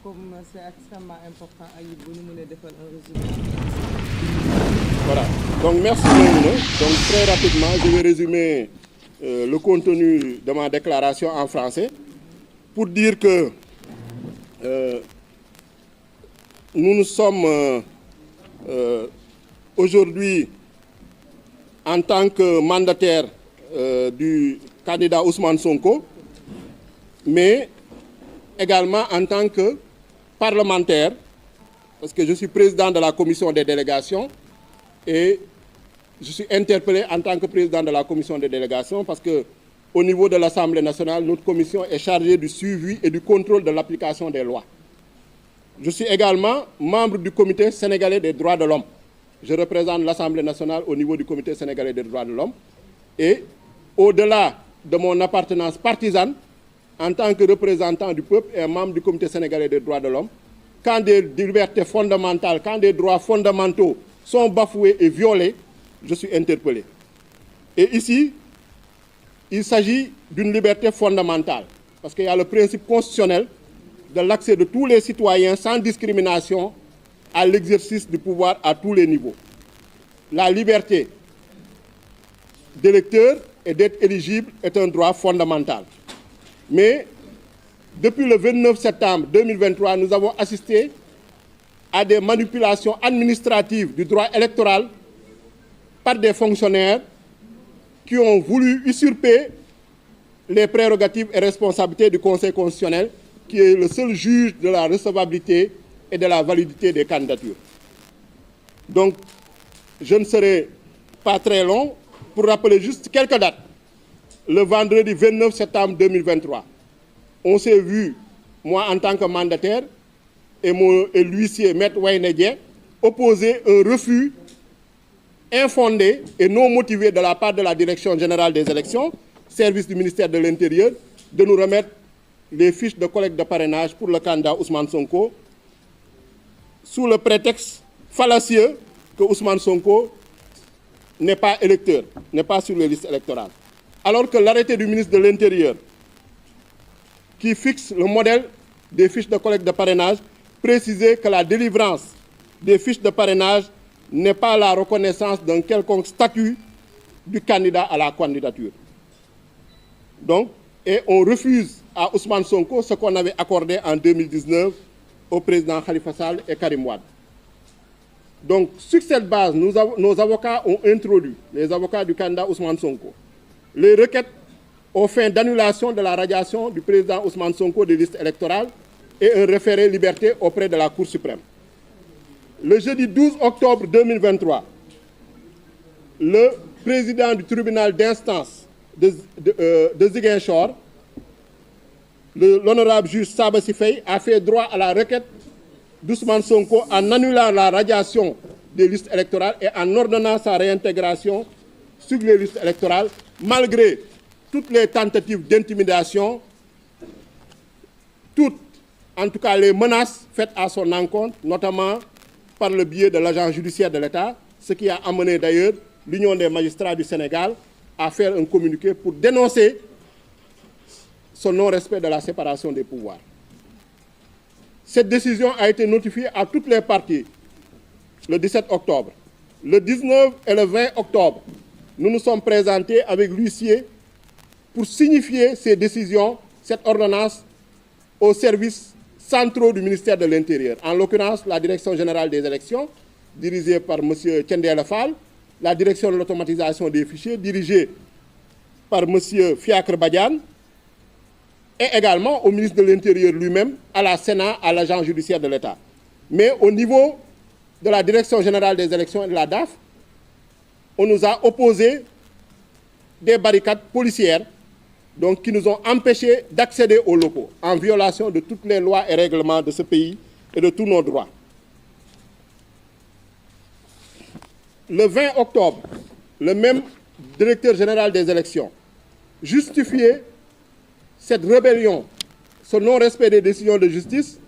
Comme c'est extrêmement important, Aïb, vous nous défendre un résumé. Voilà. Donc merci Maïmouna. Donc très rapidement, je vais résumer le contenu de ma déclaration en français pour dire que nous sommes aujourd'hui en tant que mandataire du candidat Ousmane Sonko, mais également en tant que parlementaire, parce que je suis président de la commission des délégations et je suis interpellé en tant que président de la commission des délégations parce qu'au niveau de l'Assemblée nationale, notre commission est chargée du suivi et du contrôle de l'application des lois. Je suis également membre du comité sénégalais des droits de l'homme. Je représente l'Assemblée nationale au niveau du comité sénégalais des droits de l'homme. Et au-delà de mon appartenance partisane, en tant que représentant du peuple et membre du comité sénégalais des droits de l'homme, quand des libertés fondamentales, quand des droits fondamentaux sont bafoués et violés, je suis interpellé. Et ici, il s'agit d'une liberté fondamentale, parce qu'il y a le principe constitutionnel de l'accès de tous les citoyens sans discrimination à l'exercice du pouvoir à tous les niveaux. La liberté d'électeur et d'être éligible est un droit fondamental. Mais depuis le 29 septembre 2023, nous avons assisté à des manipulations administratives du droit électoral par des fonctionnaires qui ont voulu usurper les prérogatives et responsabilités du Conseil constitutionnel, qui est le seul juge de la recevabilité et de la validité des candidatures. Donc, je ne serai pas très long pour rappeler juste quelques dates. Le vendredi 29 septembre 2023, on s'est vu, moi en tant que mandataire, et l'huissier Maître Wayne opposer un refus infondé et non motivé de la part de la Direction générale des élections, service du ministère de l'Intérieur, de nous remettre les fiches de collecte de parrainage pour le candidat Ousmane Sonko, sous le prétexte fallacieux que Ousmane Sonko n'est pas électeur, n'est pas sur les listes électorales. Alors que l'arrêté du ministre de l'Intérieur, qui fixe le modèle des fiches de collecte de parrainage, précisait que la délivrance des fiches de parrainage n'est pas la reconnaissance d'un quelconque statut du candidat à la candidature. Donc, et on refuse à Ousmane Sonko ce qu'on avait accordé en 2019 au président Khalifa Sall et Karim Wade. Donc, sur cette base, nos avocats ont introduit, les avocats du candidat Ousmane Sonko, les requêtes aux fins d'annulation de la radiation du président Ousmane Sonko des listes électorales et un référé liberté auprès de la Cour suprême. Le jeudi 12 octobre 2023, le président du tribunal d'instance de Ziguinchor, l'honorable juge Saba Sifei, a fait droit à la requête d'Ousmane Sonko en annulant la radiation des listes électorales et en ordonnant sa réintégration sur les listes électorales, malgré toutes les tentatives d'intimidation, toutes, en tout cas les menaces faites à son encontre, notamment par le biais de l'agent judiciaire de l'État, ce qui a amené d'ailleurs l'Union des magistrats du Sénégal à faire un communiqué pour dénoncer son non-respect de la séparation des pouvoirs. Cette décision a été notifiée à toutes les parties le 17 octobre. Le 19 et le 20 octobre, nous nous sommes présentés avec l'huissier pour signifier ces décisions, cette ordonnance, aux services centraux du ministère de l'Intérieur. En l'occurrence, la Direction générale des élections, dirigée par M. Thiendella Fall, la Direction de l'automatisation des fichiers, dirigée par M. Fiacre Badiane, et également au ministre de l'Intérieur lui-même, à la Sénat, à l'agent judiciaire de l'État. Mais au niveau de la Direction générale des élections et de la DAF, on nous a opposé des barricades policières donc, qui nous ont empêchés d'accéder aux locaux, en violation de toutes les lois et règlements de ce pays et de tous nos droits. Le 20 octobre, le même directeur général des élections justifiait cette rébellion, ce non-respect des décisions de justice,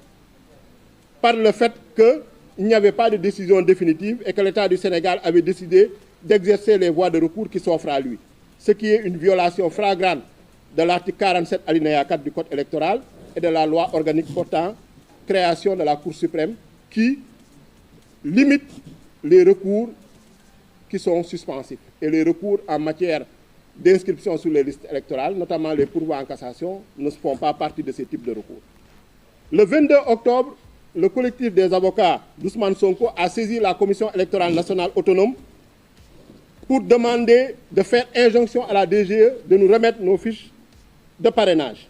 par le fait qu'il n'y avait pas de décision définitive et que l'État du Sénégal avait décidé d'exercer les voies de recours qui s'offrent à lui, ce qui est une violation flagrante de l'article 47 alinéa 4 du Code électoral et de la loi organique portant création de la Cour suprême qui limite les recours qui sont suspensifs et les recours en matière d'inscription sur les listes électorales, notamment les pourvois en cassation, ne font pas partie de ces types de recours. Le 22 octobre, le collectif des avocats d'Ousmane Sonko a saisi la Commission électorale nationale autonome pour demander de faire injonction à la DGE de nous remettre nos fiches de parrainage.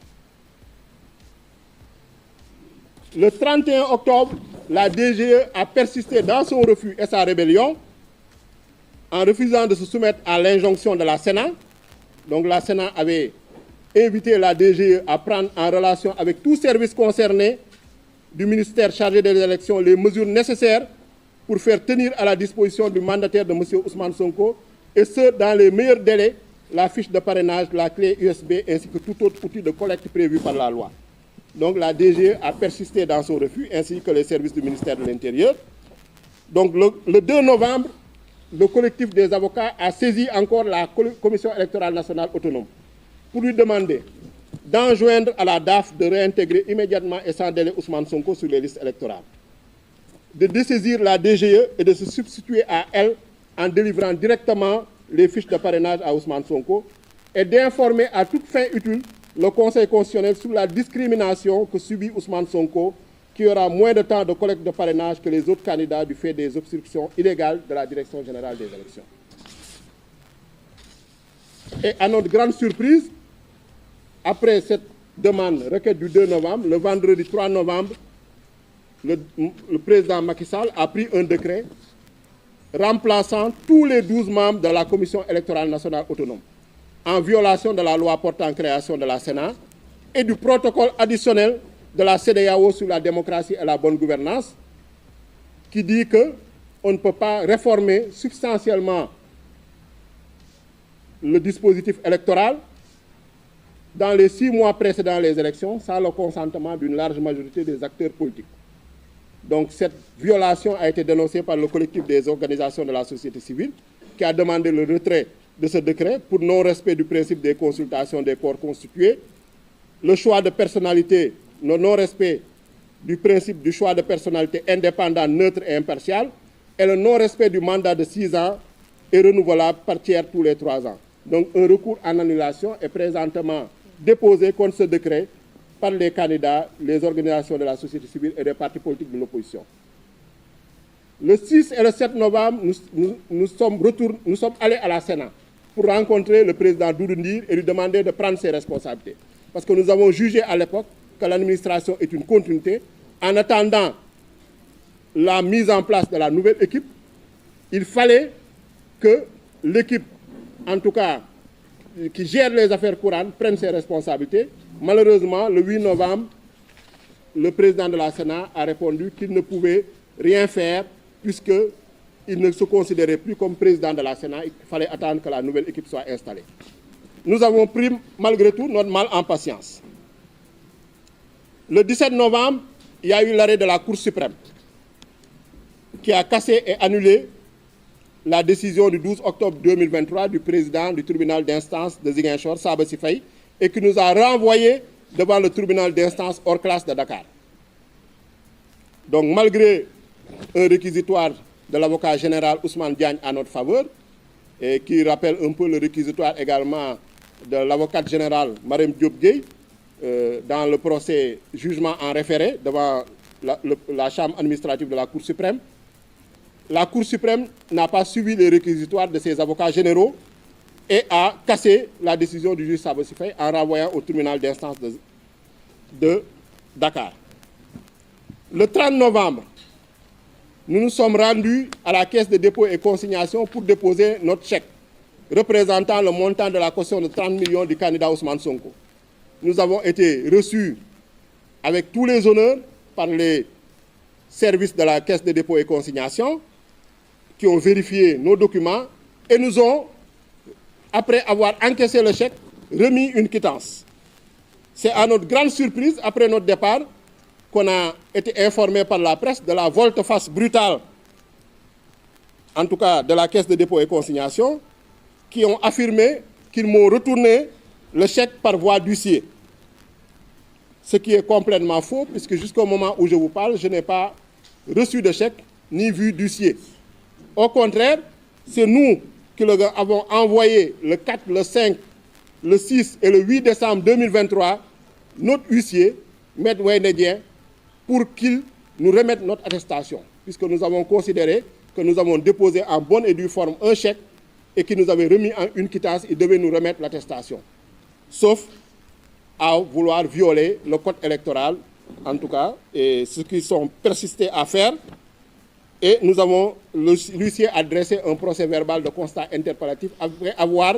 Le 31 octobre, la DGE a persisté dans son refus et sa rébellion en refusant de se soumettre à l'injonction de la Sénat. Donc la Sénat avait invité la DGE à prendre en relation avec tout service concerné du ministère chargé des élections les mesures nécessaires pour faire tenir à la disposition du mandataire de M. Ousmane Sonko, et ce, dans les meilleurs délais, la fiche de parrainage, la clé USB ainsi que tout autre outil de collecte prévu par la loi. Donc la DGE a persisté dans son refus, ainsi que les services du ministère de l'Intérieur. Donc le 2 novembre, le collectif des avocats a saisi encore la Commission électorale nationale autonome pour lui demander d'enjoindre à la DAF de réintégrer immédiatement et sans délai Ousmane Sonko sur les listes électorales, de dessaisir la DGE et de se substituer à elle en délivrant directement les fiches de parrainage à Ousmane Sonko et d'informer à toute fin utile le Conseil constitutionnel sur la discrimination que subit Ousmane Sonko, qui aura moins de temps de collecte de parrainage que les autres candidats du fait des obstructions illégales de la Direction générale des élections. Et à notre grande surprise, après cette demande requête du 2 novembre, le vendredi 3 novembre, le président Macky Sall a pris un décret remplaçant tous les 12 membres de la Commission électorale nationale autonome, en violation de la loi portant création de la Sénat et du protocole additionnel de la CEDEAO sur la démocratie et la bonne gouvernance, qui dit qu'on ne peut pas réformer substantiellement le dispositif électoral dans les 6 mois précédant les élections sans le consentement d'une large majorité des acteurs politiques. Donc cette violation a été dénoncée par le collectif des organisations de la société civile qui a demandé le retrait de ce décret pour non-respect du principe des consultations des corps constitués, le choix de personnalité, le non-respect du principe du choix de personnalité indépendant, neutre et impartial, et le non-respect du mandat de 6 ans et renouvelable par tiers tous les 3 ans. Donc un recours en annulation est présentement déposé contre ce décret par les candidats, les organisations de la société civile et les partis politiques de l'opposition. Le 6 et le 7 novembre, nous sommes allés à la Sénat pour rencontrer le président Doudou Ndir et lui demander de prendre ses responsabilités. Parce que nous avons jugé à l'époque que l'administration est une continuité. En attendant la mise en place de la nouvelle équipe, il fallait que l'équipe, en tout cas, qui gère les affaires courantes, prenne ses responsabilités. Malheureusement, le 8 novembre, le président de la Sénat a répondu qu'il ne pouvait rien faire puisqu'il ne se considérait plus comme président de la Sénat. Il fallait attendre que la nouvelle équipe soit installée. Nous avons pris, malgré tout, notre mal en patience. Le 17 novembre, il y a eu l'arrêt de la Cour suprême qui a cassé et annulé la décision du 12 octobre 2023 du président du tribunal d'instance de Ziguinchor, Sabassy Faye, et qui nous a renvoyés devant le tribunal d'instance hors classe de Dakar. Donc, malgré un réquisitoire de l'avocat général Ousmane Diagne à notre faveur, et qui rappelle un peu le réquisitoire également de l'avocate générale Marème Diop Gueye, dans le procès jugement en référé devant la chambre administrative de la Cour suprême, la Cour suprême n'a pas suivi les réquisitoires de ses avocats généraux et a cassé la décision du juge Sabassy Faye en renvoyant au tribunal d'instance de Dakar. Le 30 novembre, nous nous sommes rendus à la caisse de dépôt et consignation pour déposer notre chèque représentant le montant de la caution de 30 millions du candidat Ousmane Sonko. Nous avons été reçus avec tous les honneurs par les services de la caisse de dépôt et consignation qui ont vérifié nos documents et nous ont, après avoir encaissé le chèque, remis une quittance. C'est à notre grande surprise, après notre départ, qu'on a été informé par la presse de la volte-face brutale, en tout cas de la caisse de dépôt et consignation, qui ont affirmé qu'ils m'ont retourné le chèque par voie d'huissier. Ce qui est complètement faux, puisque jusqu'au moment où je vous parle, je n'ai pas reçu de chèque ni vu d'huissier. Au contraire, c'est nous qui l'avons envoyé le 4, le 5, le 6 et le 8 décembre 2023, notre huissier, Maître Wendedien, pour qu'il nous remette notre attestation, puisque nous avons considéré que nous avons déposé en bonne et due forme un chèque et qu'il nous avait remis en une quittance, il devait nous remettre l'attestation. Sauf à vouloir violer le code électoral, en tout cas, et ce qu'ils sont persistés à faire. Et nous avons, l'huissier a dressé un procès verbal de constat interpellatif après avoir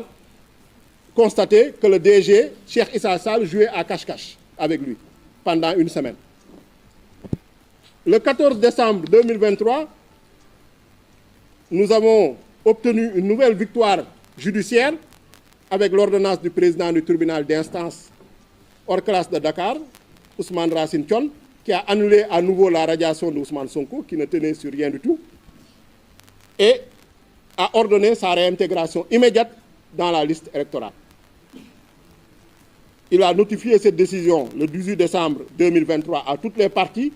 constaté que le DG, Cheikh Issa Sall, jouait à cache-cache avec lui pendant une semaine. Le 14 décembre 2023, nous avons obtenu une nouvelle victoire judiciaire avec l'ordonnance du président du tribunal d'instance hors classe de Dakar, Ousmane Racine Thion, qui a annulé à nouveau la radiation d'Ousmane Sonko, qui ne tenait sur rien du tout, et a ordonné sa réintégration immédiate dans la liste électorale. Il a notifié cette décision le 18 décembre 2023 à toutes les parties,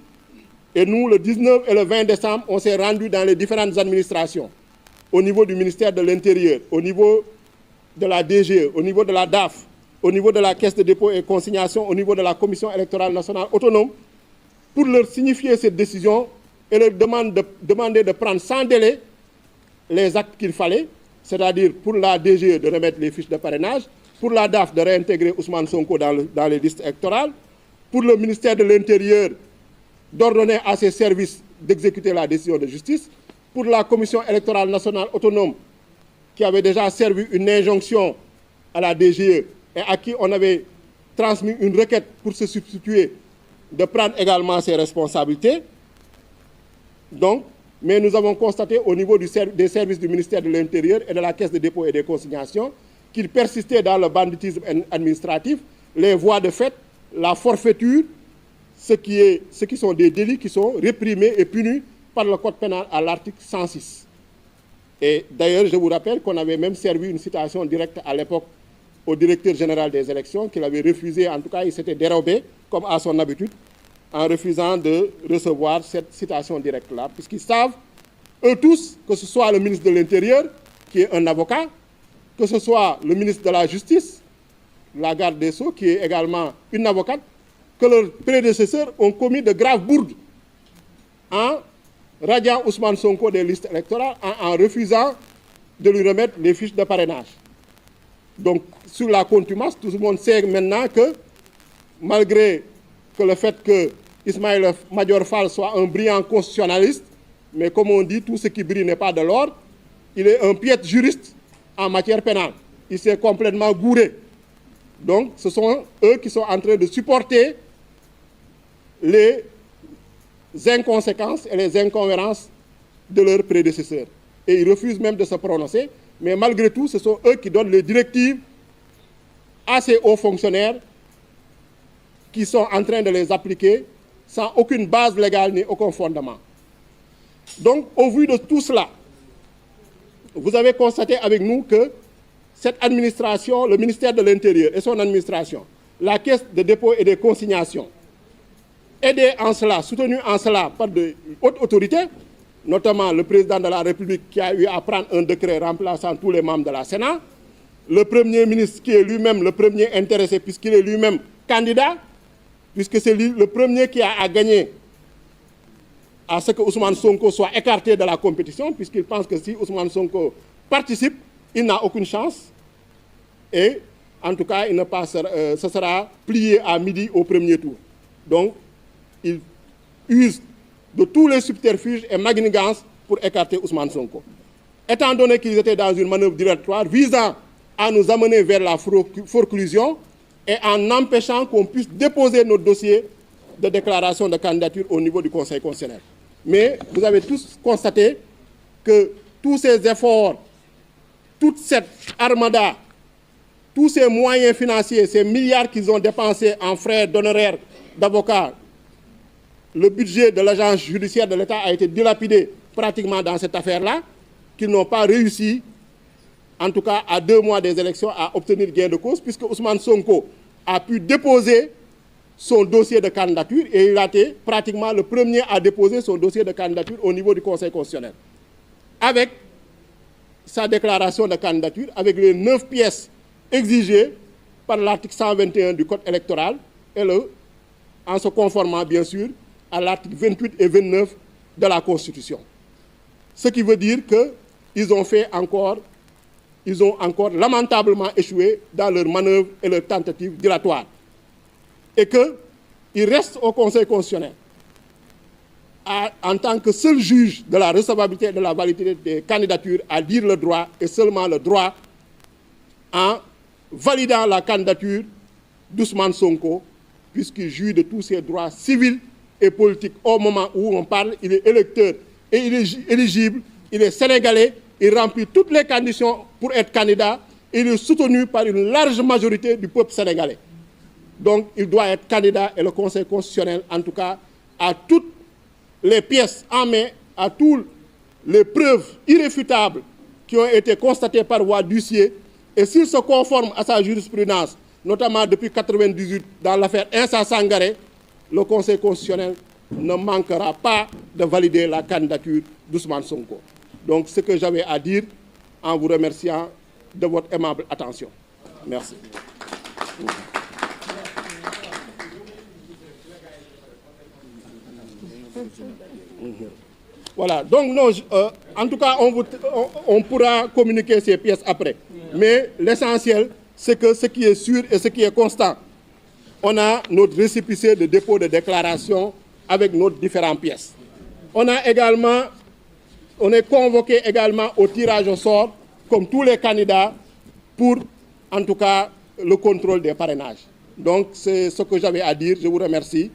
et nous, le 19 et le 20 décembre, on s'est rendus dans les différentes administrations, au niveau du ministère de l'Intérieur, au niveau de la DG, au niveau de la DAF, au niveau de la Caisse de dépôt et consignation, au niveau de la Commission électorale nationale autonome, pour leur signifier cette décision et leur demander de prendre sans délai les actes qu'il fallait, c'est-à-dire pour la DGE de remettre les fiches de parrainage, pour la DAF de réintégrer Ousmane Sonko dans les listes électorales, pour le ministère de l'Intérieur d'ordonner à ses services d'exécuter la décision de justice, pour la Commission électorale nationale autonome qui avait déjà servi une injonction à la DGE et à qui on avait transmis une requête pour se substituer, de prendre également ses responsabilités. Donc, mais nous avons constaté au niveau des services du ministère de l'Intérieur et de la Caisse de dépôt et des consignations qu'ils persistaient dans le banditisme administratif, les voies de fait, la forfaiture, ce qui sont des délits qui sont réprimés et punis par le Code pénal à l'article 106. Et d'ailleurs, je vous rappelle qu'on avait même servi une citation directe à l'époque au directeur général des élections, qu'il avait refusé, en tout cas il s'était dérobé, comme à son habitude, en refusant de recevoir cette citation directe-là, puisqu'ils savent, eux tous, que ce soit le ministre de l'Intérieur, qui est un avocat, que ce soit le ministre de la Justice, la garde des Sceaux, qui est également une avocate, que leurs prédécesseurs ont commis de graves bourdes en radiant Ousmane Sonko des listes électorales, en refusant de lui remettre les fiches de parrainage. Donc, sur la contumace, tout le monde sait maintenant que, malgré que le fait que Ismaïla Madior Fall soit un brillant constitutionnaliste, mais comme on dit, tout ce qui brille n'est pas de l'or, il est un piètre juriste en matière pénale. Il s'est complètement gouré. Donc, ce sont eux qui sont en train de supporter les inconséquences et les incohérences de leurs prédécesseurs. Et ils refusent même de se prononcer, mais malgré tout, ce sont eux qui donnent les directives à ces hauts fonctionnaires qui sont en train de les appliquer sans aucune base légale ni aucun fondement. Donc, au vu de tout cela, vous avez constaté avec nous que cette administration, le ministère de l'Intérieur et son administration, la Caisse de dépôt et des consignations, aidés en cela, soutenus en cela par de hautes autorités, notamment le président de la République qui a eu à prendre un décret remplaçant tous les membres de la Sénat, le Premier ministre qui est lui-même le premier intéressé puisqu'il est lui-même candidat, puisque c'est lui le premier qui a à gagner à ce que Ousmane Sonko soit écarté de la compétition, puisqu'il pense que si Ousmane Sonko participe, il n'a aucune chance. Et en tout cas, ce sera plié à midi au premier tour. Donc, il use de tous les subterfuges et manigances pour écarter Ousmane Sonko. Étant donné qu'ils étaient dans une manœuvre dilatoire visant à nous amener vers la forclusion et en empêchant qu'on puisse déposer notre dossier de déclaration de candidature au niveau du Conseil constitutionnel. Mais vous avez tous constaté que tous ces efforts, toute cette armada, tous ces moyens financiers, ces milliards qu'ils ont dépensés en frais d'honoraires d'avocats, le budget de l'agence judiciaire de l'État a été dilapidé pratiquement dans cette affaire-là, qu'ils n'ont pas réussi en tout cas à 2 mois des élections, à obtenir gain de cause, puisque Ousmane Sonko a pu déposer son dossier de candidature et il a été pratiquement le premier à déposer son dossier de candidature au niveau du Conseil constitutionnel. Avec sa déclaration de candidature, avec les 9 pièces exigées par l'article 121 du Code électoral et en se conformant bien sûr à l'article 28 et 29 de la Constitution. Ce qui veut dire qu'ils ont encore lamentablement échoué dans leurs manœuvres et leurs tentatives dilatoires. Et qu'il reste au Conseil constitutionnel, en tant que seul juge de la recevabilité et de la validité des candidatures, à dire le droit et seulement le droit en validant la candidature d'Ousmane Sonko, puisqu'il jouit de tous ses droits civils et politiques. Au moment où on parle, il est électeur et il est éligible, il est sénégalais, il remplit toutes les conditions pour être candidat et il est soutenu par une large majorité du peuple sénégalais. Donc il doit être candidat et le Conseil constitutionnel, en tout cas, a toutes les pièces en main, à toutes les preuves irréfutables qui ont été constatées par voie d'huissier. Et s'il se conforme à sa jurisprudence, notamment depuis 1998 dans l'affaire Insa Sangaré, le Conseil constitutionnel ne manquera pas de valider la candidature d'Ousmane Sonko. Donc ce que j'avais à dire en vous remerciant de votre aimable attention. Merci. Voilà, donc non, en tout cas, on pourra communiquer ces pièces après. Mais l'essentiel, c'est que ce qui est sûr et ce qui est constant, on a notre récépissé de dépôt de déclaration avec nos différentes pièces. On est convoqué également au tirage au sort, comme tous les candidats, pour, en tout cas, le contrôle des parrainages. Donc, c'est ce que j'avais à dire. Je vous remercie.